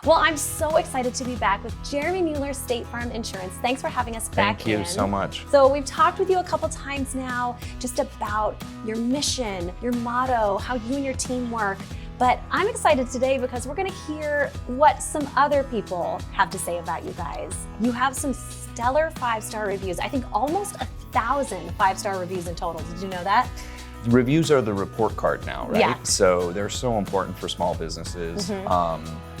Well, I'm so excited to be back with Jeremy Mueller State Farm Insurance. Thanks for having us back Thank you so much. So we've talked with you a couple times now just about your mission, your motto, how you and your team work. But I'm excited today because we're going to hear what some other people have to say about you guys. You have some stellar 5-star reviews. I think almost 1,000 5-star reviews in total. Did you know that? Reviews are the report card now, right? Yeah. So they're so important for small businesses.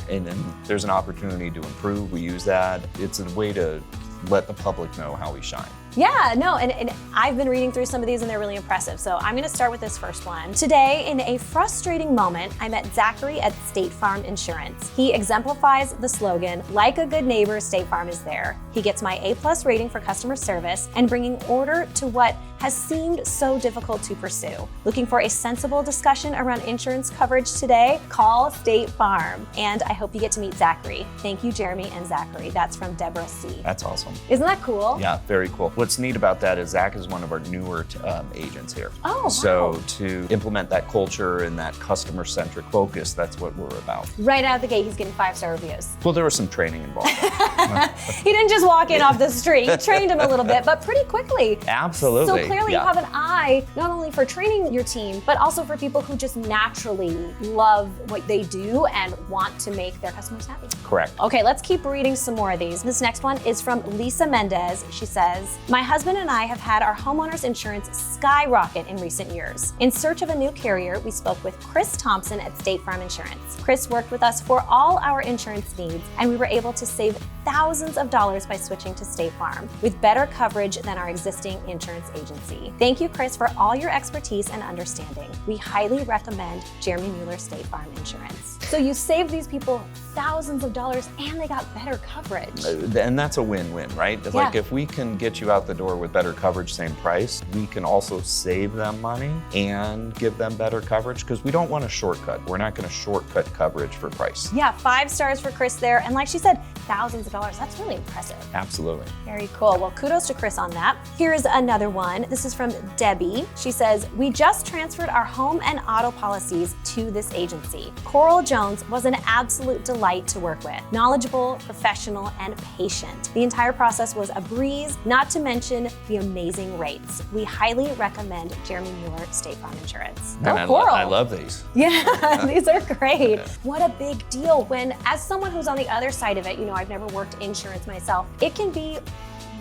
And there's an opportunity to improve. We use that. It's a way to let the public know how we shine. Yeah, no, and I've been reading through some of these and they're really impressive. So I'm gonna start with this first one. Today, in a frustrating moment, I met Zachary at State Farm Insurance. He exemplifies the slogan, like a good neighbor, State Farm is there. He gets my A+ rating for customer service and bringing order to what has seemed so difficult to pursue. Looking for a sensible discussion around insurance coverage today? Call State Farm. And I hope you get to meet Zachary. Thank you, Jeremy and Zachary. That's from Deborah C. That's awesome. Isn't that cool? Yeah, very cool. What's neat about that is Zach is one of our newer agents here. Oh, wow. So to implement that culture and that customer-centric focus, that's what we're about. Right out of the gate, he's getting 5-star reviews. Well, there was some training involved. He didn't just walk in off the street. He trained him a little bit, but pretty quickly. Absolutely. So clearly you have an eye, not only for training your team, but also for people who just naturally love what they do and want to make their customers happy. Correct. Okay, let's keep reading some more of these. This next one is from Lisa Mendez. She says, my husband and I have had our homeowner's insurance skyrocket in recent years. In search of a new carrier, we spoke with Chris Thompson at State Farm Insurance. Chris worked with us for all our insurance needs, and we were able to save thousands of dollars by switching to State Farm with better coverage than our existing insurance agency. Thank you, Chris, for all your expertise and understanding. We highly recommend Jeremy Mueller State Farm Insurance. So you saved these people thousands of dollars and they got better coverage. And that's a win-win, right? Yeah. Like if we can get you out the door with better coverage, same price, we can also save them money and give them better coverage because we don't want a shortcut. We're not going to shortcut coverage for price. Yeah, 5 stars for Chris there. And like she said, thousands of dollars. That's really impressive. Absolutely. Very cool. Well, kudos to Chris on that. Here's another one. This is from Debbie. She says, we just transferred our home and auto policies to this agency. Coral Jones was an absolute delight to work with. Knowledgeable, professional, and patient. The entire process was a breeze, not to mention the amazing rates. We highly recommend Jeremy Mueller State Farm Insurance. Go Coral. I love these. Yeah, these are great. What a big deal when, as someone who's on the other side of it, you know, I've never worked insurance myself, it can be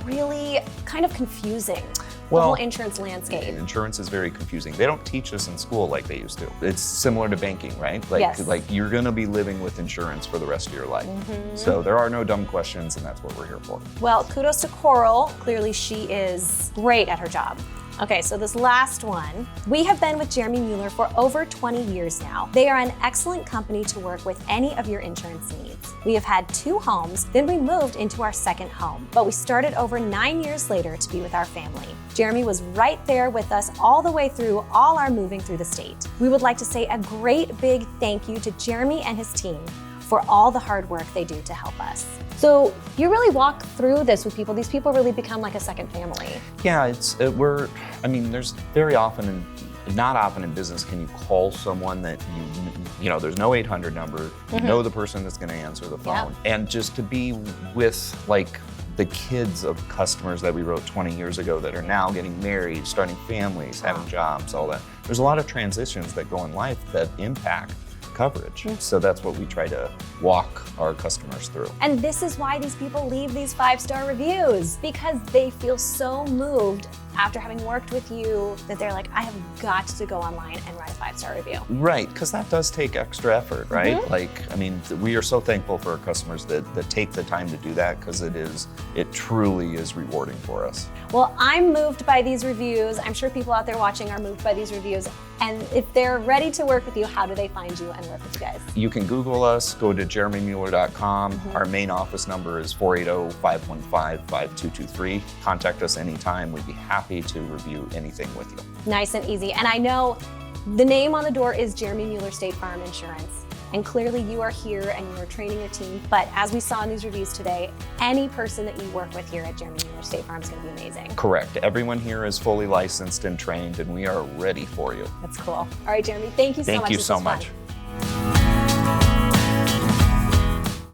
really kind of confusing. The whole insurance landscape. Insurance is very confusing. They don't teach us in school like they used to. It's similar to banking, right? Like, yes. Like you're gonna be living with insurance for the rest of your life. So there are no dumb questions and that's what we're here for. Well, kudos to Coral. Clearly she is great at her job. Okay, so this last one. We have been with Jeremy Mueller for over 20 years now. They are an excellent company to work with any of your insurance needs. We have had 2 homes, then we moved into our second home, but we started over 9 years later to be with our family. Jeremy was right there with us all the way through all our moving through the state. We would like to say a great big thank you to Jeremy and his team for all the hard work they do to help us. So you really walk through this with people. These people really become like a second family. Yeah, there's very often, not often in business can you call someone that you know, there's no 800 number, you know the person that's gonna answer the phone. Yeah. And just to be with like the kids of customers that we wrote 20 years ago that are now getting married, starting families, having jobs, all that. There's a lot of transitions that go in life that impact coverage. So that's what we try to walk our customers through. And this is why these people leave these 5-star reviews, because they feel so moved after having worked with you that they're like, I have got to go online and write a 5-star review. Right, because that does take extra effort, right? We are so thankful for our customers that take the time to do that because it truly is rewarding for us. Well, I'm moved by these reviews. I'm sure people out there watching are moved by these reviews. And if they're ready to work with you, how do they find you and work with you guys? You can Google us, go to jeremymueller.com. Our main office number is 480-515-5223. Contact us anytime. We'd be happy to review anything with you. Nice and easy. And I know the name on the door is Jeremy Mueller State Farm Insurance. And clearly you are here and you are training your team. But as we saw in these reviews today, any person that you work with here at Jeremy Mueller State Farm is going to be amazing. Correct. Everyone here is fully licensed and trained, and we are ready for you. That's cool. All right, Jeremy, thank you so much. Thank you so much. Fun.